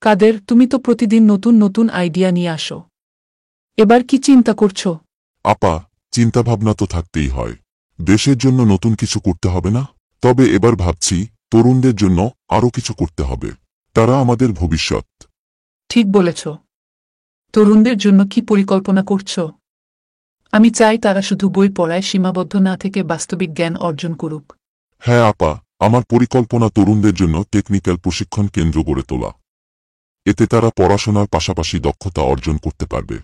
কাদের, তুমি তো প্রতিদিন নতুন নতুন আইডিয়া নিয়ে আসো। এবার কি চিন্তা করছো? আপা, চিন্তাভাবনা তো থাকতেই হয়। দেশের জন্য নতুন কিছু করতে হবে না? তবে এবার ভাবছি তরুণদের জন্য আরও কিছু করতে হবে। তারা আমাদের ভবিষ্যৎ। ঠিক বলেছ। তরুণদের জন্য কি পরিকল্পনা করছো? আমি চাই তারা শুধু বই পড়ায় সীমাবদ্ধ না থেকে বাস্তবিক জ্ঞান অর্জন করুক। হ্যাঁ আপা, আমার পরিকল্পনা তরুণদের জন্য টেকনিক্যাল প্রশিক্ষণ কেন্দ্র গড়ে তোলা। এতে তারা পড়াশোনার পাশাপাশি দক্ষতা অর্জন করতে পারবে।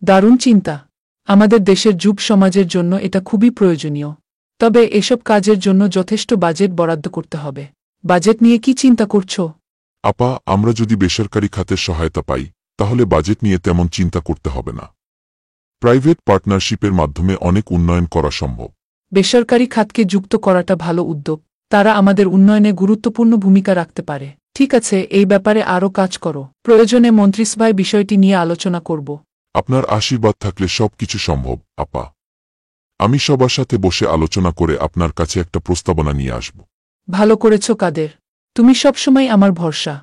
দারুণ চিন্তা। আমাদের দেশের যুব সমাজের জন্য এটা খুবই প্রয়োজনীয়। তবে এসব কাজের জন্য যথেষ্ট বাজেট বরাদ্দ করতে হবে। বাজেট নিয়ে কি চিন্তা করছো? আপা, আমরা যদি বেসরকারি খাতের সহায়তা পাই তাহলে বাজেট নিয়ে তেমন চিন্তা করতে হবে না। প্রাইভেট পার্টনারশিপের মাধ্যমে অনেক উন্নয়ন করা সম্ভব। বেসরকারি খাতকে যুক্ত করাটা ভালো উদ্যোগ। তারা আমাদের উন্নয়নে গুরুত্বপূর্ণ ভূমিকা রাখতে পারে। ঠিক আছে, এই ব্যাপারে আরও কাজ করো। প্রয়োজনে মন্ত্রিসভায় বিষয়টি নিয়ে আলোচনা করব। আপনার আশীর্বাদ থাকলে সবকিছু সম্ভব আপা। আমি সবার সাথে বসে আলোচনা করে আপনার কাছে একটা প্রস্তাবনা নিয়ে আসব। ভালো করেছ কাদের। তুমি সবসময় আমার ভরসা।